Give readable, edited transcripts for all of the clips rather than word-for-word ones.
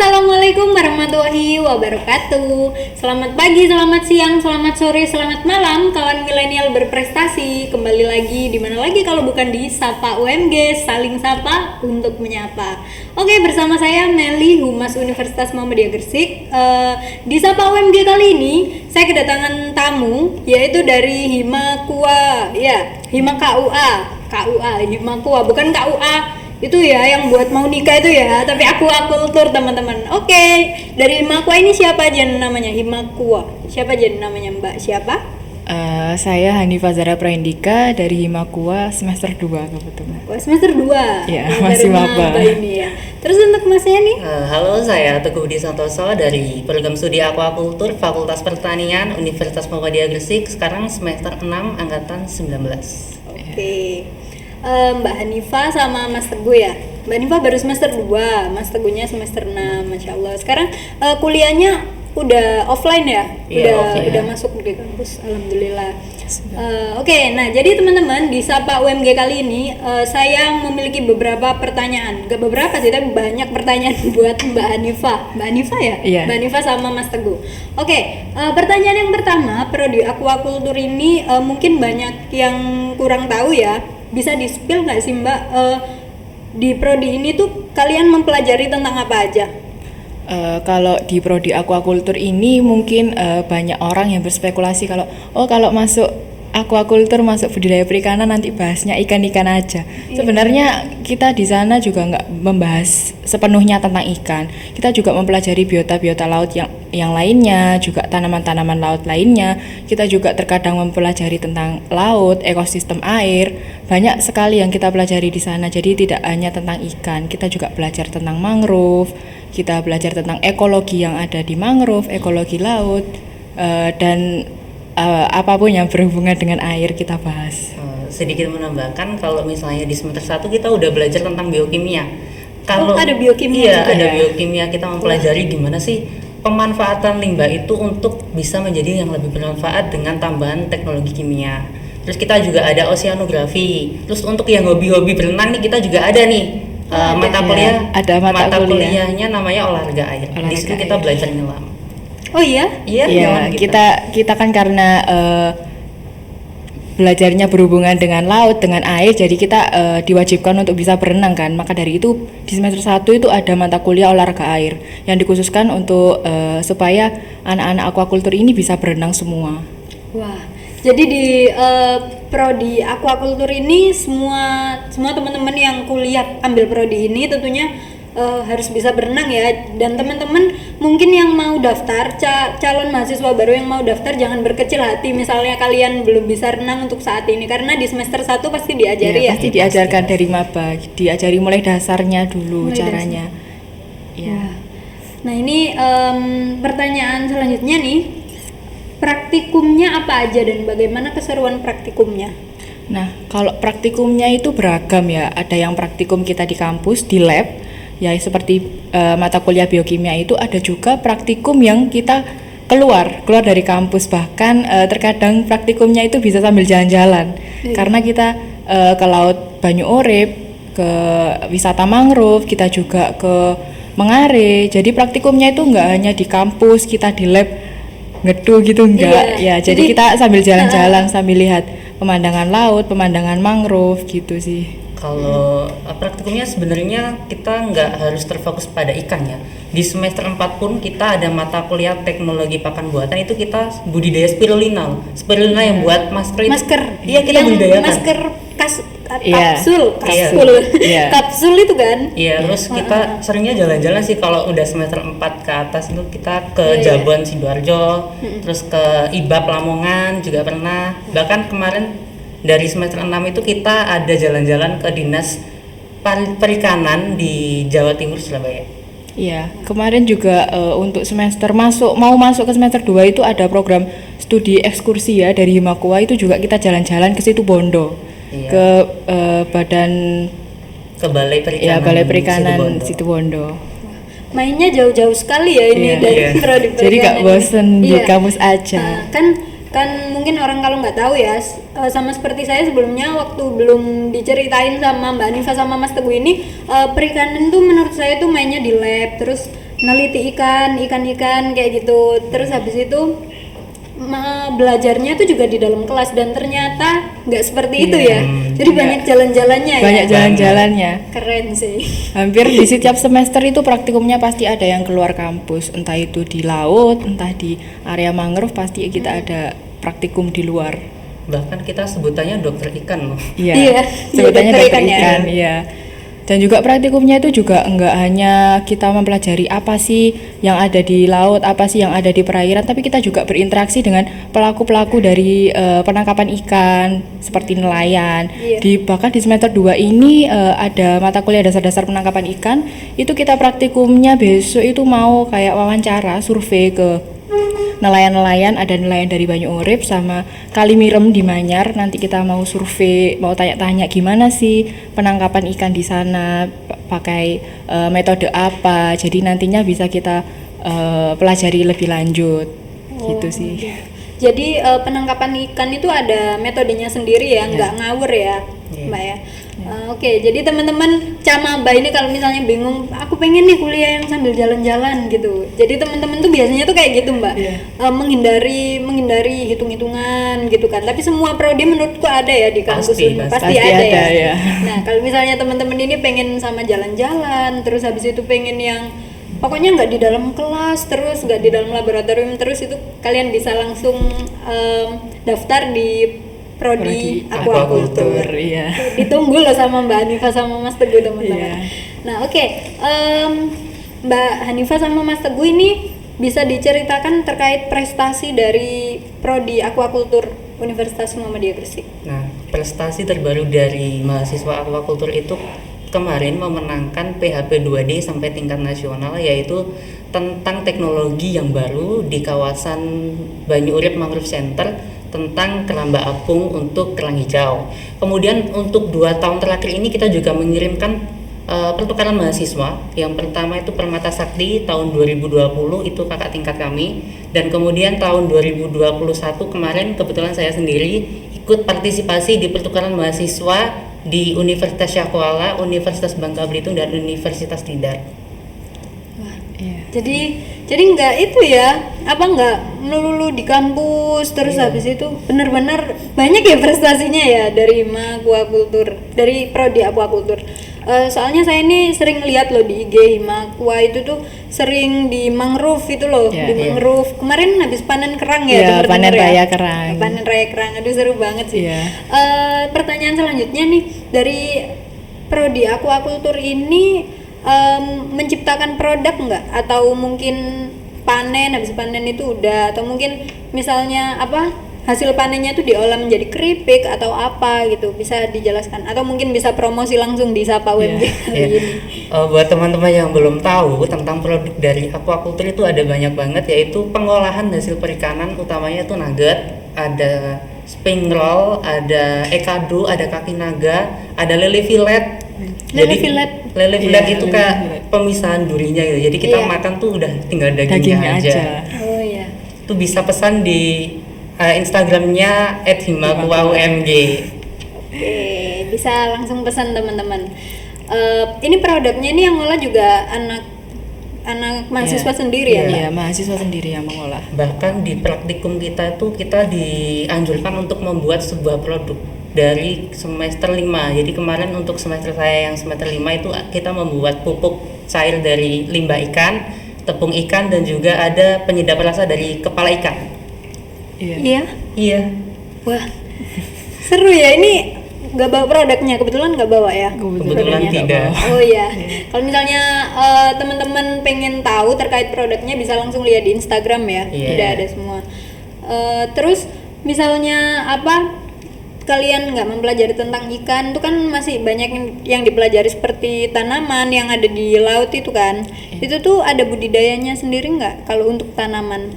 Assalamualaikum warahmatullahi wabarakatuh. Selamat pagi, selamat siang, selamat sore, selamat malam kawan milenial berprestasi. Kembali lagi di mana lagi kalau bukan di Sapa UMG, saling sapa untuk menyapa. Oke, bersama saya Meli, Humas Universitas Muhammadiyah Gresik. Di Sapa UMG kali ini saya kedatangan tamu yaitu dari Hima KUA. Ya, Hima KUA, Hima KUA, bukan KUA itu ya yang buat mau nikah itu ya, tapi akuakultur teman-teman. Oke, dari Himakua ini siapa aja namanya? Himakua siapa aja namanya, Mbak siapa? Saya Hanifah Zara Praindika dari Himakua semester 2 kebetulan. Oh, semester 2. Ya, masih maba ini ya. Terus untuk Masnya nih? Halo, saya Teguh Budi Santoso dari Program Studi Aquakultur Fakultas Pertanian Universitas Muhammadiyah Gresik, sekarang semester 6 angkatan 19. Oke. Mbak Hanifah sama Mas Teguh ya. Mbak Hanifah baru semester 2, Mas Teguhnya semester 6, Masya Allah. Sekarang kuliahnya udah offline ya? Udah masuk di kampus, Alhamdulillah. Oke, nah jadi teman-teman di Sapa UMG kali ini saya memiliki beberapa pertanyaan. Gak beberapa sih, tapi banyak pertanyaan buat Mbak Hanifah. Mbak Hanifah ya? Iya. Mbak Hanifah sama Mas Teguh. Oke, pertanyaan yang pertama, prodi aquaculture ini mungkin banyak yang kurang tahu ya. Bisa di-spill nggak sih Mbak, di prodi ini tuh kalian mempelajari tentang apa aja? Kalau di prodi aquaculture ini mungkin banyak orang yang berspekulasi kalau masuk aquaculture, masuk budidaya perikanan nanti bahasnya ikan-ikan aja. Sebenarnya kita di sana juga nggak membahas sepenuhnya tentang ikan. Kita juga mempelajari biota-biota laut yang lainnya, juga tanaman-tanaman laut lainnya. Kita juga terkadang mempelajari tentang laut, ekosistem air. Banyak sekali yang kita pelajari di sana. Jadi tidak hanya tentang ikan, kita juga belajar tentang mangrove. Kita belajar tentang ekologi yang ada di mangrove, ekologi laut, dan apapun yang berhubungan dengan air kita bahas. Sedikit menambahkan, kalau misalnya di semester 1 kita udah belajar tentang biokimia. Kalau ada biokimia juga ada ya? Biokimia, kita mempelajari gimana sih pemanfaatan limbah itu untuk bisa menjadi yang lebih bermanfaat dengan tambahan teknologi kimia. Terus kita juga ada oceanografi. Terus untuk yang hobi-hobi berenang nih, kita juga ada nih mata kuliah. Ada mata kuliahnya namanya olahraga air. Di situ kita belajar nyelam. Oh iya? Iya, kita kan karena belajarnya berhubungan dengan laut, dengan air, jadi kita diwajibkan untuk bisa berenang kan. Maka dari itu di semester 1 itu ada mata kuliah olahraga air yang dikhususkan untuk supaya anak-anak aquaculture ini bisa berenang semua. Wah, jadi di prodi aquaculture ini semua teman-teman yang kuliah ambil prodi ini tentunya harus bisa berenang ya. Dan teman-teman mungkin yang mau daftar, calon mahasiswa baru yang mau daftar, jangan berkecil hati misalnya kalian belum bisa renang untuk saat ini, karena di semester 1 pasti diajari ya. Pasti diajarkan dari maba, diajari mulai dasarnya dulu caranya. Ya. Nah ini pertanyaan selanjutnya nih, praktikumnya apa aja dan bagaimana keseruan praktikumnya? Nah, kalau praktikumnya itu beragam ya. Ada yang praktikum kita di kampus, di lab, ya seperti mata kuliah biokimia itu. Ada juga praktikum yang kita keluar dari kampus, bahkan terkadang praktikumnya itu bisa sambil jalan-jalan. Karena kita ke Laut Banyu Urip, ke wisata mangrove, kita juga ke Mengare. Jadi praktikumnya itu nggak hanya di kampus, kita di lab ngeduh gitu enggak. Ya, jadi kita sambil jalan-jalan, sambil lihat pemandangan laut, pemandangan mangrove gitu sih. Kalau praktikumnya sebenarnya kita nggak harus terfokus pada ikan ya. Di semester 4 pun kita ada mata kuliah teknologi pakan buatan, itu kita budidaya spirulina. Spirulina yang buat masker. Iya, kita budidayakan. Masker kapsul itu kan. Iya, terus kita seringnya jalan-jalan sih kalau udah semester 4 ke atas itu kita ke Jabon Sidoarjo, terus ke Ibab Lamongan juga pernah. Bahkan kemarin dari semester 6 itu kita ada jalan-jalan ke Dinas Perikanan di Jawa Timur, Surabaya. Iya, kemarin juga untuk semester mau masuk ke semester 2 itu ada program studi ekskursi ya dari Himakua, itu juga kita jalan-jalan ke situ Bondo. Ke Balai Perikanan. Ya, Balai Perikanan situ Bondo. Mainnya jauh-jauh sekali ya ini dari prodi perikanan. Jadi gak bosen di kampus aja. Kan mungkin orang kalau nggak tahu ya, sama seperti saya sebelumnya waktu belum diceritain sama Mbak Hanifah sama Mas Teguh ini, perikanan tuh menurut saya tuh mainnya di lab, terus neliti ikan kayak gitu. Terus habis itu belajarnya tuh juga di dalam kelas, dan ternyata nggak seperti itu ya. Jadi banyak jalan-jalannya ya. Banyak jalan-jalannya. Keren sih. Hampir di setiap semester itu praktikumnya pasti ada yang keluar kampus, entah itu di laut, entah di area mangrove, pasti kita ada praktikum di luar. Bahkan kita sebutannya dokter ikan loh. Iya, sebutannya dokter ikan, iya. Dan juga praktikumnya itu juga enggak hanya kita mempelajari apa sih yang ada di laut, apa sih yang ada di perairan, tapi kita juga berinteraksi dengan pelaku-pelaku dari penangkapan ikan seperti nelayan. Bahkan di semester 2 ini ada mata kuliah dasar-dasar penangkapan ikan. Itu kita praktikumnya besok itu mau kayak wawancara, survei ke nelayan-nelayan, ada nelayan dari Banyu Urip sama Kalimirem di Manyar. Nanti kita mau survei, mau tanya-tanya gimana sih penangkapan ikan di sana, pakai metode apa. Jadi nantinya bisa kita pelajari lebih lanjut. Gitu sih. Jadi penangkapan ikan itu ada metodenya sendiri ya, nggak ngawur ya, Mbak ya. Oke, jadi teman-teman Camaba ini kalau misalnya bingung, aku pengen nih kuliah yang sambil jalan-jalan gitu. Jadi teman-teman tuh biasanya tuh kayak gitu, Mbak. Menghindari hitung-hitungan gitu kan. Tapi semua prodi menurutku ada ya di kampus ini. Pasti ada ya. Nah, kalau misalnya teman-teman ini pengen sama jalan-jalan, terus habis itu pengen yang pokoknya nggak di dalam kelas terus, nggak di dalam laboratorium terus, itu kalian bisa langsung daftar di prodi aquaculture. Iya. Ditunggu loh sama Mbak Hanifah sama Mas Teguh, teman-teman. Iya. Nah, oke. Mbak Hanifah sama Mas Teguh ini bisa diceritakan terkait prestasi dari prodi aquaculture Universitas Muhammadiyah Gresik. Nah, prestasi terbaru dari mahasiswa aquaculture itu kemarin memenangkan PHP 2D sampai tingkat nasional, yaitu tentang teknologi yang baru di kawasan Banyu Urip Mangrove Center tentang keramba apung untuk kerang hijau. Kemudian untuk 2 tahun terakhir ini kita juga mengirimkan pertukaran mahasiswa. Yang pertama itu Permata Sakti tahun 2020, itu kakak tingkat kami, dan kemudian tahun 2021 kemarin kebetulan saya sendiri ikut partisipasi di pertukaran mahasiswa di Universitas Syahkuala, Universitas Bangka Belitung, dan Universitas Tidar. Wah, iya. Jadi nggak itu ya, nggak melulu di kampus terus habis itu benar-benar banyak ya prestasinya ya dari aquaculture, dari prodi aquaculture. Soalnya saya ini sering lihat loh di IG Himakwa itu tuh sering di mangrove itu loh, di mangrove. Kemarin habis panen kerang ya, panen raya kerang. Panen raya kerang, aduh seru banget sih. Pertanyaan selanjutnya nih, dari prodi aquaculture ini menciptakan produk nggak, atau mungkin habis panen itu udah, atau mungkin misalnya hasil panennya itu diolah menjadi keripik atau apa gitu, bisa dijelaskan atau mungkin bisa promosi langsung di Sapa UMG kali ini. Buat teman-teman yang belum tahu tentang produk dari aquaculture itu ada banyak banget, yaitu pengolahan hasil perikanan, utamanya itu nugget, ada spring roll, ada ekado, ada kaki naga, ada lele fillet. Lele fillet itu kayak pemisahan durinya gitu. Jadi kita makan tuh udah tinggal dagingnya aja. Oh iya. Itu bisa pesan di Instagramnya @himakwaumg. Oke, bisa langsung pesan teman-teman. Ini produknya ini yang ngolah juga anak mahasiswa sendiri ya? Iya, mahasiswa sendiri yang mengolah. Bahkan di praktikum kita itu kita dianjurkan untuk membuat sebuah produk dari semester 5. Jadi kemarin untuk semester saya yang semester 5 itu kita membuat pupuk cair dari limbah ikan, tepung ikan, dan juga ada penyedap rasa dari kepala ikan. Iya. Wah, seru ya. Ini nggak bawa produknya, kebetulan nggak bawa ya? Kebetulan tidak. Oh iya. Kalau misalnya teman-teman pengen tahu terkait produknya bisa langsung lihat di Instagram ya. Tidak ada semua. Terus misalnya kalian nggak mempelajari tentang ikan, itu kan masih banyak yang dipelajari seperti tanaman yang ada di laut itu kan. Itu tuh ada budidayanya sendiri nggak kalau untuk tanaman?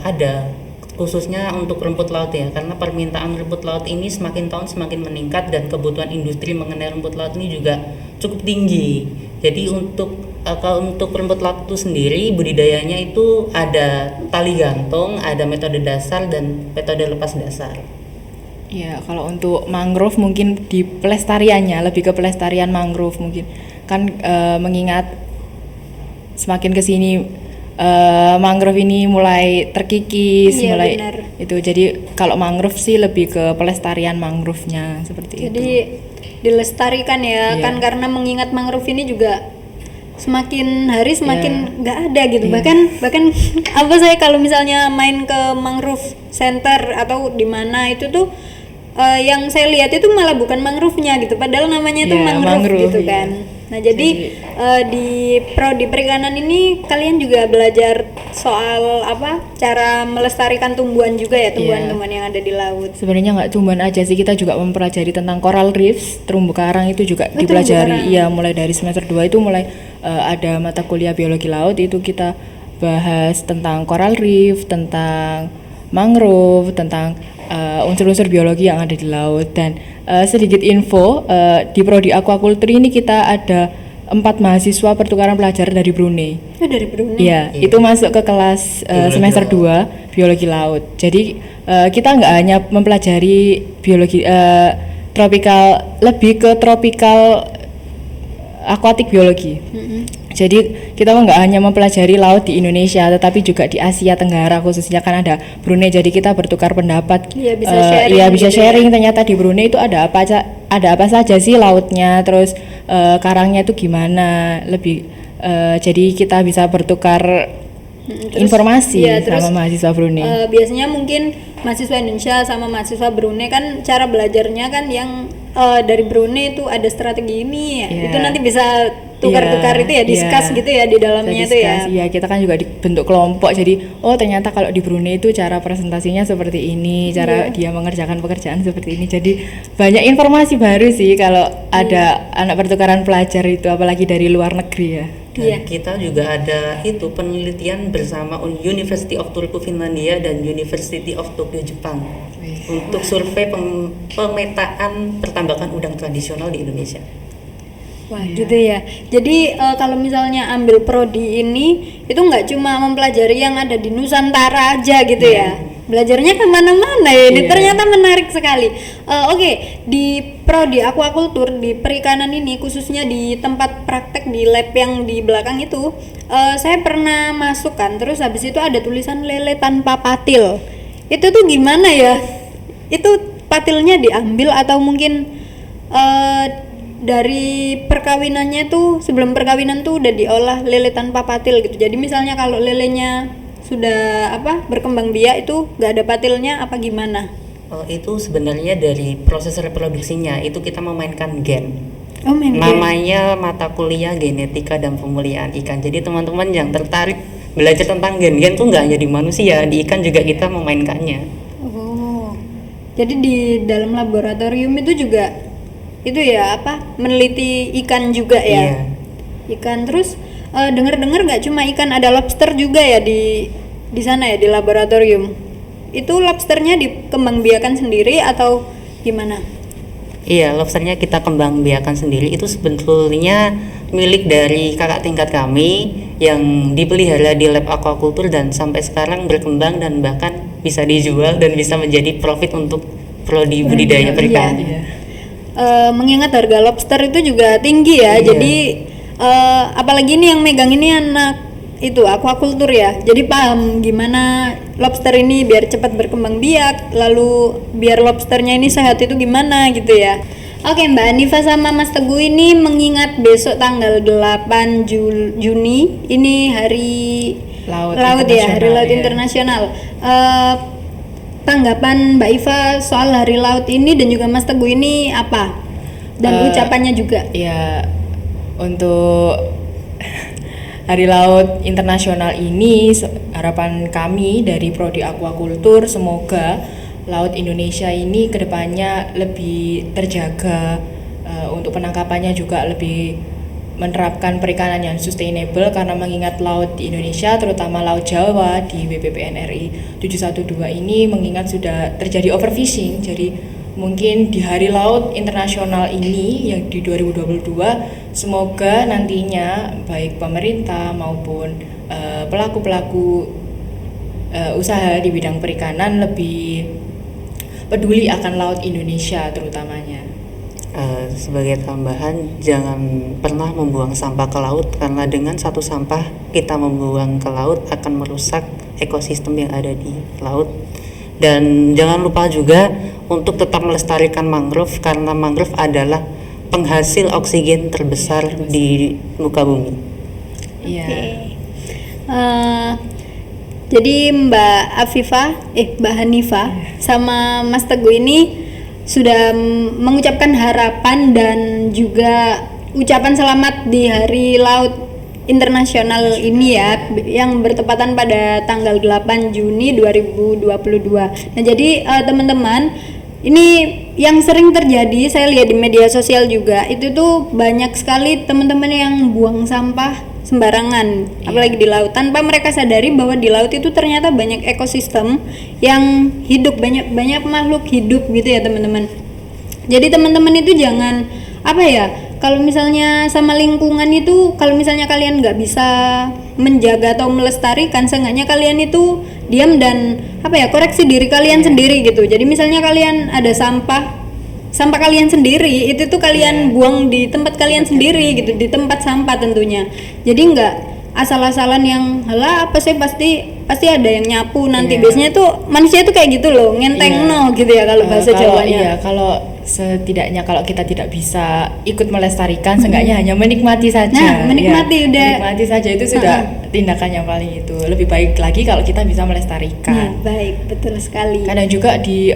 Ada, khususnya untuk rumput laut ya, karena permintaan rumput laut ini semakin tahun semakin meningkat dan kebutuhan industri mengenai rumput laut ini juga cukup tinggi. Jadi untuk rumput laut itu sendiri budidayanya itu ada tali gantung, ada metode dasar dan metode lepas dasar. Ya, kalau untuk mangrove mungkin di pelestariannya lebih ke pelestarian mangrove mungkin kan, mengingat semakin kesini mangrove ini mulai terkikis, Iya, mulai benar. itu. Jadi kalau mangrove sih lebih ke pelestarian mangrove-nya seperti Jadi itu. dilestarikan ya, Iya. kan karena mengingat mangrove ini juga semakin hari semakin nggak ada gitu. Iya. Bahkan apa, saya kalau misalnya main ke mangrove center atau di mana itu tuh yang saya lihat itu malah bukan mangrove-nya gitu, padahal namanya itu Iya, mangrove gitu iya. kan. Nah, jadi di prodi perikanan ini kalian juga belajar soal apa? Cara melestarikan tumbuhan juga ya, tumbuhan-tumbuhan yang ada di laut. Sebenarnya nggak tumbuhan aja sih, kita juga mempelajari tentang coral reefs, terumbu karang itu juga Oh, terumbu dipelajari. karang. Iya, mulai dari semester 2 itu mulai ada mata kuliah biologi laut, itu kita bahas tentang coral reef, tentang mangrove, tentang unsur-unsur biologi yang ada di laut. Dan sedikit info, di prodi aquaculture ini kita ada 4 mahasiswa pertukaran pelajar dari Brunei. Oh, dari Brunei. Iya, itu masuk ke kelas semester 2 biologi laut. Jadi kita nggak hanya mempelajari biologi tropikal, lebih ke tropikal akuatik biologi. Jadi kita nggak hanya mempelajari laut di Indonesia, tetapi juga di Asia Tenggara, khususnya kan ada Brunei. Jadi kita bertukar pendapat. Iya, bisa sharing Iya, bisa gitu sharing. Ternyata di Brunei itu ada apa saja sih lautnya, terus karangnya itu gimana, lebih jadi kita bisa bertukar Terus, informasi iya, terus, sama mahasiswa Brunei. biasanya mungkin mahasiswa Indonesia sama mahasiswa Brunei kan cara belajarnya kan yang dari Brunei itu ada strategi ini ya. Iya. Itu nanti bisa tukar-tukar itu ya, discuss gitu ya di dalamnya itu ya. Iya, kita kan juga dibentuk kelompok. Jadi, oh ternyata kalau di Brunei itu cara presentasinya seperti ini, cara dia mengerjakan pekerjaan seperti ini. Jadi banyak informasi baru sih kalau ada anak pertukaran pelajar itu, apalagi dari luar negeri ya. Dan Iya. kita juga ada itu penelitian bersama University of Turku Finlandia dan University of Tokyo Jepang untuk survei pemetaan pertambakan udang tradisional di Indonesia. Wah, gitu ya. Jadi kalau misalnya ambil prodi ini itu nggak cuma mempelajari yang ada di Nusantara aja gitu ya. Belajarnya kemana-mana ya. Ini ternyata menarik sekali. Oke, di prodi aquaculture di perikanan ini, khususnya di tempat praktek di lab yang di belakang itu, saya pernah masuk kan. Terus habis itu ada tulisan lele tanpa patil. Itu tuh gimana ya? Itu patilnya diambil atau mungkin dari perkawinannya tuh, sebelum perkawinan tuh udah diolah lele tanpa patil gitu. Jadi misalnya kalau lelenya sudah berkembang biak itu nggak ada patilnya apa gimana? Itu sebenarnya dari proses reproduksinya itu kita memainkan gen. Oh, main game. Namanya mata kuliah genetika dan pemulihan ikan. Jadi teman-teman yang tertarik belajar tentang gen-gen tuh nggak hanya di manusia, di ikan juga kita memainkannya. Oh, jadi di dalam laboratorium itu juga itu ya meneliti ikan juga ya? Iya. Ikan, terus dengar-dengar nggak cuma ikan, ada lobster juga ya di sana ya, di laboratorium. Itu lobsternya dikembangbiakan sendiri atau gimana? Iya, lobsternya kita kembang biakan sendiri. Itu sebetulnya milik dari kakak tingkat kami yang dipelihara di lab aquaculture dan sampai sekarang berkembang dan bahkan bisa dijual dan bisa menjadi profit untuk prodi budidaya perikanan. Iya. Mengingat harga lobster itu juga tinggi ya, Iya. jadi apalagi ini yang megang ini anak itu aquaculture ya, jadi paham gimana lobster ini biar cepat berkembang biak, lalu biar lobsternya ini sehat itu gimana gitu ya. Oke, Mbak Anifa sama Mas Teguh ini mengingat besok tanggal 8 Juni ini hari Laut ya, Hari Internasional, Laut ya. Internasional. Tanggapan Mbak Iva soal Hari Laut ini dan juga Mas Teguh ini apa? Dan ucapannya juga. Ya, untuk Hari Laut Internasional ini harapan kami dari Prodi Aquaculture semoga laut Indonesia ini kedepannya lebih terjaga, untuk penangkapannya juga lebih menerapkan perikanan yang sustainable, karena mengingat laut di Indonesia terutama Laut Jawa di WPPN RI 712 ini mengingat sudah terjadi overfishing. Jadi mungkin di Hari Laut Internasional ini yang di 2022 semoga nantinya baik pemerintah maupun pelaku-pelaku usaha di bidang perikanan lebih peduli akan laut Indonesia terutamanya. sebagai tambahan, jangan pernah membuang sampah ke laut, karena dengan satu sampah kita membuang ke laut akan merusak ekosistem yang ada di laut. Dan jangan lupa juga untuk tetap melestarikan mangrove, karena mangrove adalah penghasil oksigen terbesar di muka bumi. Iya. Jadi Mbak Mbak Hanifah sama Mas Teguh ini sudah mengucapkan harapan dan juga ucapan selamat di Hari Laut Internasional ini ya, yang bertepatan pada tanggal 8 Juni 2022. Nah, jadi teman-teman, ini yang sering terjadi, saya lihat di media sosial juga, itu tuh banyak sekali teman-teman yang buang sampah sembarangan, apalagi di laut, tanpa mereka sadari bahwa di laut itu ternyata banyak ekosistem yang hidup, banyak makhluk hidup gitu ya teman-teman. Jadi teman-teman itu jangan kalau misalnya sama lingkungan itu, kalau misalnya kalian nggak bisa menjaga atau melestarikan, seenggaknya kalian itu diam dan koreksi diri kalian sendiri gitu. Jadi misalnya kalian ada sampah kalian sendiri, itu tuh kalian buang di tempat kalian sendiri gitu, di tempat sampah tentunya. Jadi nggak asal-asalan yang pasti ada yang nyapu nanti. Biasanya tuh manusia tuh kayak gitu loh, ngentengno gitu ya kalau bahasa Jawanya. Kalau setidaknya kalau kita tidak bisa ikut melestarikan, seenggaknya hanya menikmati saja. Menikmati saja itu sudah tindakan yang paling itu. Lebih baik lagi kalau kita bisa melestarikan. Baik, betul sekali. Kadang juga di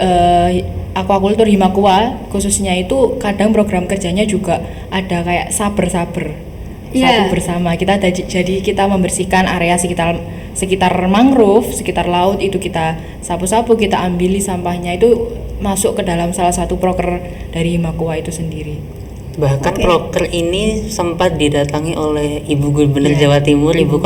aquaculture Himakua khususnya itu kadang program kerjanya juga ada kayak saber sapu bersama. Jadi kita membersihkan area sekitar mangrove, sekitar laut itu kita sapu-sapu, kita ambili sampahnya, itu masuk ke dalam salah satu proker dari Himakua itu sendiri. Bahkan proker ini sempat didatangi oleh Ibu Gubernur Jawa Timur, Ibu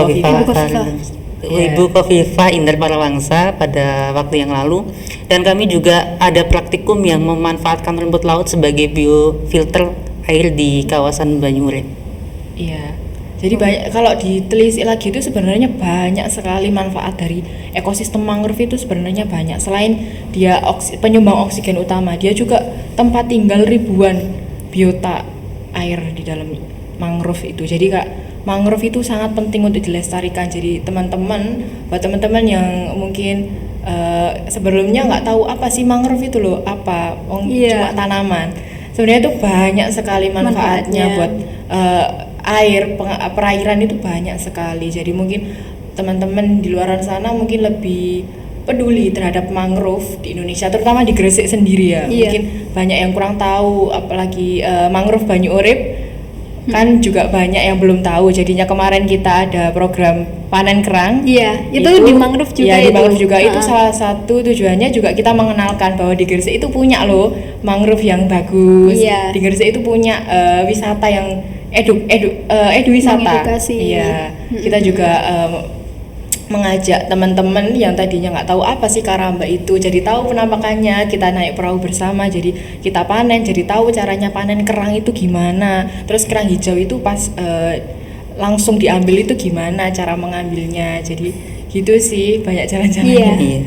Khofifah Indar Parawangsa pada waktu yang lalu, dan kami juga ada praktikum yang memanfaatkan rumput laut sebagai biofilter air di kawasan Banyuurip. Iya. Jadi banyak, kalau ditelisik lagi itu sebenarnya banyak sekali manfaat dari ekosistem mangrove itu, sebenarnya banyak. Selain dia penyumbang oksigen utama, dia juga tempat tinggal ribuan biota air di dalam mangrove itu. Jadi Kak, mangrove itu sangat penting untuk dilestarikan. Jadi buat teman-teman yang mungkin sebelumnya nggak tahu apa sih mangrove itu loh, cuma tanaman. Sebenarnya itu banyak sekali manfaatnya buat perairan itu banyak sekali. Jadi mungkin teman-teman di luar sana mungkin lebih peduli terhadap mangrove di Indonesia, terutama di Gresik sendiri ya. Mungkin banyak yang kurang tahu, apalagi mangrove Banyuurip kan juga banyak yang belum tahu. Jadinya kemarin kita ada program panen kerang. Itu di mangrove juga. Di mangrove juga itu salah satu tujuannya juga kita mengenalkan bahwa di Gresik itu punya loh mangrove yang bagus. Di Gresik itu punya wisata yang edu wisata. Kita juga mengajak teman-teman yang tadinya nggak tahu apa sih karamba itu, jadi tahu penampakannya. Kita naik perahu bersama, jadi kita panen, jadi tahu caranya panen kerang itu gimana. Terus kerang hijau itu pas langsung diambil itu gimana cara mengambilnya. Jadi gitu sih, banyak jalan-jalannya.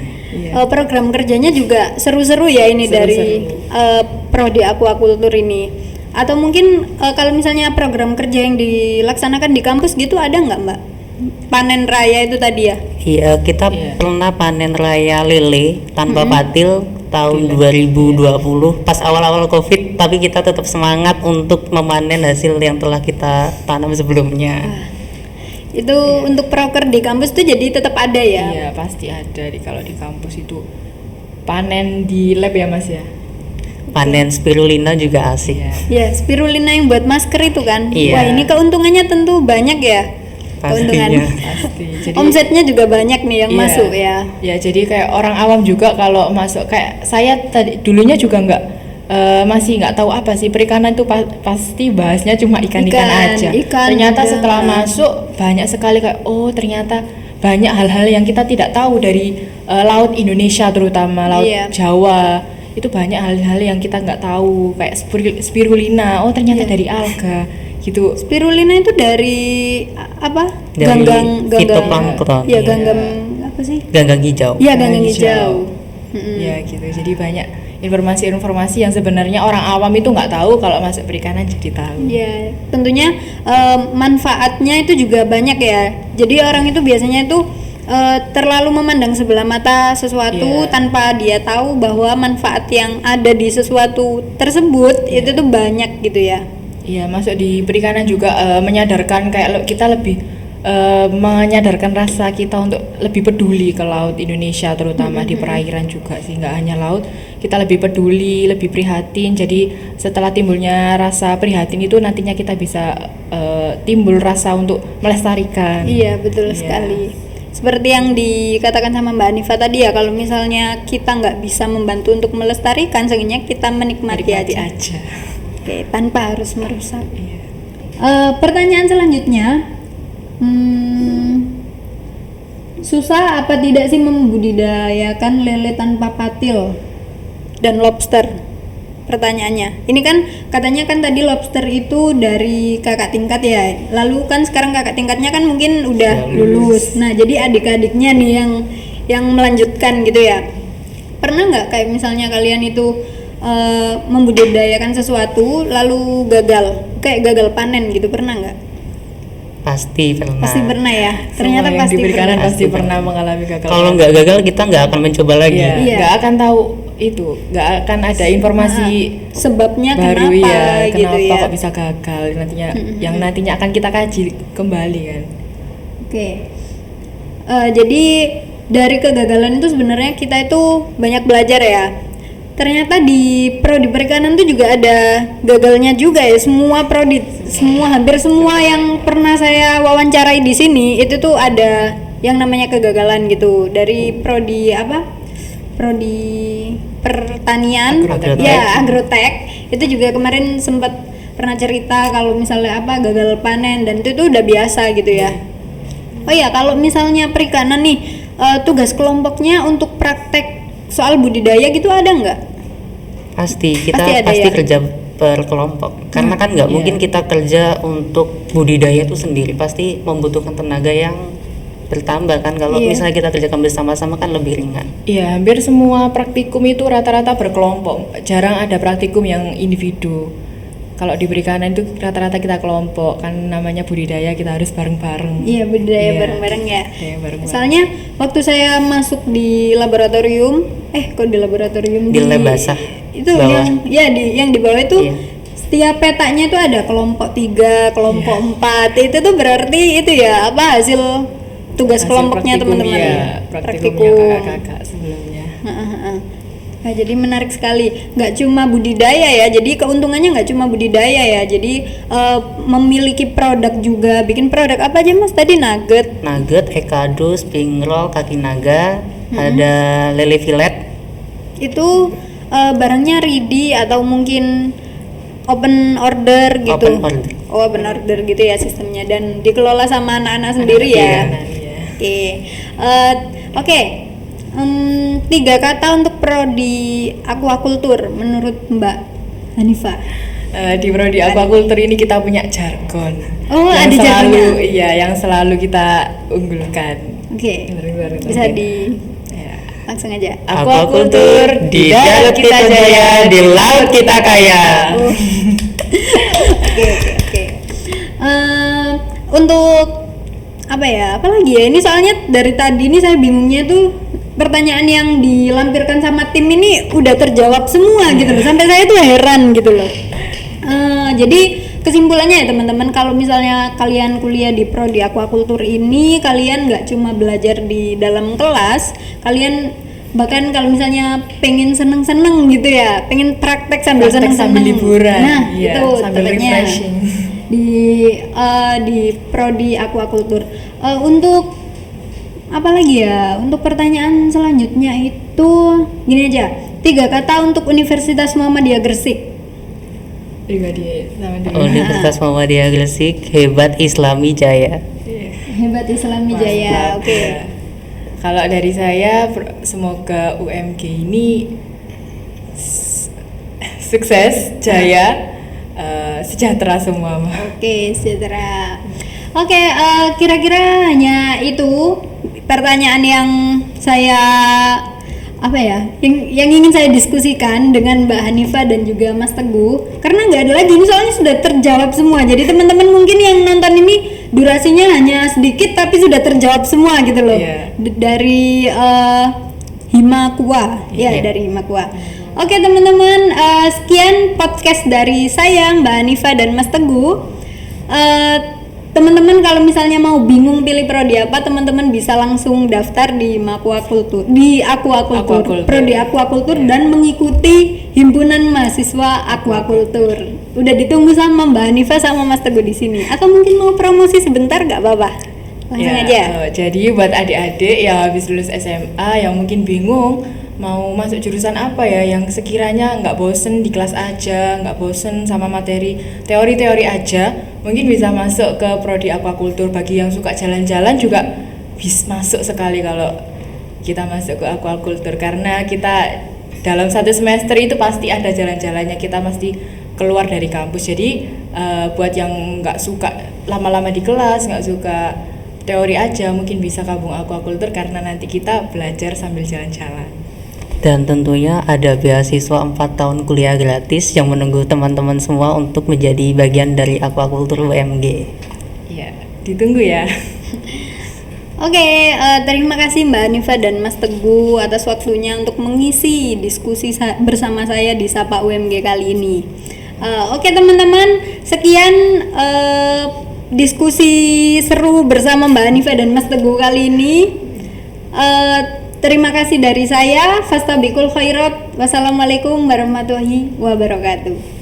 Program kerjanya juga seru-seru ya ini, dari prodi aquaculture ini. Atau mungkin kalau misalnya program kerja yang dilaksanakan di kampus gitu, ada nggak Mbak? Panen raya itu tadi ya? Iya, kita pernah panen raya lele tanpa patil tahun 2020 pas awal-awal Covid, tapi kita tetap semangat untuk memanen hasil yang telah kita tanam sebelumnya. Itu untuk proker di kampus tuh jadi tetap ada ya? Iya, pasti ada. Kalau di kampus itu panen di lab ya Mas ya? Panen spirulina juga asik. Iya, spirulina yang buat masker itu kan. Wah, ini keuntungannya tentu banyak ya. Keuntungan. Pasti. Jadi, omsetnya juga banyak nih yang masuk ya. Ya, jadi kayak orang awam juga kalau masuk, kayak saya tadi dulunya juga masih nggak tahu apa sih perikanan itu, pasti bahasnya cuma ikan-ikan aja. Ternyata setelah masuk banyak sekali kayak ternyata banyak hal-hal yang kita tidak tahu dari laut Indonesia, terutama laut Jawa. Itu banyak hal-hal yang kita nggak tahu, kayak spirulina, ternyata dari alga gitu. Spirulina itu dari apa? Ganggang fitoplankton. Ganggang apa sih? Ganggang hijau. Ganggang hijau. Ya gitu. Jadi banyak informasi-informasi yang sebenarnya orang awam itu nggak tahu, kalau masuk perikanan jadi tahu. Ya, tentunya manfaatnya itu juga banyak ya. Jadi orang itu biasanya itu terlalu memandang sebelah mata sesuatu tanpa dia tahu bahwa manfaat yang ada di sesuatu tersebut itu tuh banyak gitu ya. Iya, masuk di perikanan juga menyadarkan kayak kita lebih menyadarkan rasa kita untuk lebih peduli ke laut Indonesia, terutama di perairan juga sih, nggak hanya laut, kita lebih peduli, lebih prihatin. Jadi setelah timbulnya rasa prihatin itu nantinya kita bisa timbul rasa untuk melestarikan. Iya, betul sekali. Seperti yang dikatakan sama Mbak Anifa tadi ya, kalau misalnya kita nggak bisa membantu untuk melestarikan, seenggaknya kita menikmati aja. Oke, tanpa harus merusak. Pertanyaan selanjutnya, susah apa tidak sih membudidayakan lele tanpa patil dan lobster? Pertanyaannya, ini kan katanya kan tadi lobster itu dari kakak tingkat ya, lalu kan sekarang kakak tingkatnya kan mungkin udah lulus. Nah, jadi adik-adiknya nih yang melanjutkan gitu ya. Pernah nggak kayak misalnya kalian itu membudidayakan sesuatu lalu gagal panen gitu, pernah nggak? Pasti pernah Ya. Ternyata Semua yang pasti di perikanan pernah. pasti pernah mengalami gagal. Kalau nggak gagal kita nggak akan mencoba lagi. Iya. Nggak akan tahu itu, nggak akan ada informasi sebabnya baru kenapa ya, gitu kenapa ya. kok bisa gagal nantinya, yang nantinya akan kita kaji kembali kan. Oke. Jadi dari kegagalan itu sebenarnya kita itu banyak belajar ya. Ternyata di prodi perikanan itu juga ada gagalnya juga ya. Hampir semua yang pernah saya wawancarai di sini itu tuh ada yang namanya kegagalan gitu. Dari prodi pertanian, agrotek. Itu juga kemarin sempat pernah cerita kalau misalnya gagal panen, dan itu tuh udah biasa gitu ya. Oh ya, kalau misalnya perikanan nih, tugas kelompoknya untuk praktek soal budidaya gitu ada nggak? Kita Pasti ada pasti ya? kerja per kelompok, karena kan nggak mungkin kita kerja untuk budidaya itu sendiri, pasti membutuhkan tenaga yang bertambah kan. Kalau misalnya kita kerjakan bersama-sama kan lebih ringan. Iya, hampir semua praktikum itu rata-rata berkelompok, jarang ada praktikum yang individu. Kalau di perikanan itu rata-rata kita kelompok, kan namanya budidaya, kita harus bareng-bareng. Iya, budidaya bareng-bareng ya. Budidaya bareng-bareng. Soalnya waktu saya masuk di laboratorium, kok di laboratorium Di lab basah itu bawah. yang di bawah itu setiap petanya itu ada kelompok 3, kelompok 4. Itu tuh berarti itu ya hasil tugas Hasil kelompoknya praktikum, teman-teman ya, ya. praktikumnya kakak-kakak sebelumnya. Nah, jadi menarik sekali. Nggak cuma budidaya ya. Jadi keuntungannya nggak cuma budidaya ya. Jadi memiliki produk juga. Bikin produk apa aja Mas? Tadi nugget, ekado, spring roll, kaki naga, ada lele filet. Itu barangnya ready atau mungkin open order gitu. Open order gitu ya sistemnya, dan dikelola sama anak-anak sendiri ya. Oke. 3 kata untuk prodi aquaculture menurut Mbak Hanifa. Di prodi aquaculture ini kita punya jargon. Oh, yang ada jargonnya. Iya, yang selalu kita unggulkan. Oke. Bisa langsung aja. Aquaculture di darat kita jaya, di laut kita kaya. Oke. Untuk apalagi ya, ini soalnya dari tadi ini saya bingungnya tuh pertanyaan yang dilampirkan sama tim ini udah terjawab semua gitu loh, sampai saya tuh heran gitu loh. Jadi kesimpulannya ya teman-teman, kalau misalnya kalian kuliah di prodi aquaculture ini, kalian nggak cuma belajar di dalam kelas, kalian bahkan kalau misalnya pengen seneng-seneng gitu ya, pengen praktek sambil seneng-seneng, sambil liburan, nah itu sambil tepatnya refreshing di prodi aquaculture. Untuk apa lagi ya, untuk pertanyaan selanjutnya itu gini aja, 3 kata untuk Universitas Muhammadiyah Gresik. Universitas Muhammadiyah Gresik, hebat Islami Jaya. Hebat Islami Jaya. Oke. Kalau dari saya, semoga UMG ini sukses, jaya, sejahtera semua. Oke, sejahtera. Oke, kira-kira hanya itu pertanyaan yang saya apa ya yang ingin saya diskusikan dengan Mbak Hanifa dan juga Mas Teguh, karena nggak ada lagi ini soalnya sudah terjawab semua. Jadi teman-teman mungkin yang nonton ini durasinya hanya sedikit tapi sudah terjawab semua gitu loh. Dari Himakua dari Himakua. Oke teman-teman, sekian podcast dari saya Mbak Hanifa dan Mas Teguh. Teman-teman kalau misalnya mau bingung pilih prodi apa, teman-teman bisa langsung daftar di Aquaculture, prodi Aquaculture dan mengikuti himpunan mahasiswa Aquaculture. Udah ditunggu sama Mbak Hanifa sama Mas Teguh di sini. Atau mungkin mau promosi sebentar nggak apa-apa? Langsung aja. Jadi buat adik-adik yang habis lulus SMA yang mungkin bingung mau masuk jurusan apa ya, yang sekiranya nggak bosen di kelas aja, nggak bosen sama materi teori-teori aja, mungkin bisa masuk ke prodi Aquaculture. Bagi yang suka jalan-jalan juga bisa masuk sekali kalau kita masuk ke Aquaculture, karena kita dalam satu semester itu pasti ada jalan-jalannya, kita pasti keluar dari kampus. Jadi buat yang nggak suka lama-lama di kelas, nggak suka teori aja, mungkin bisa gabung Aquaculture karena nanti kita belajar sambil jalan-jalan. Dan tentunya ada beasiswa 4 tahun kuliah gratis yang menunggu teman-teman semua untuk menjadi bagian dari Aquaculture UMG. Iya, ditunggu ya. Oke, terima kasih Mbak Hanifa dan Mas Teguh atas waktunya untuk mengisi diskusi bersama saya di Sapa UMG kali ini. Oke teman-teman, sekian diskusi seru bersama Mbak Hanifa dan Mas Teguh kali ini. Terima kasih dari saya, Fastabiqul Khairat. Wassalamualaikum warahmatullahi wabarakatuh.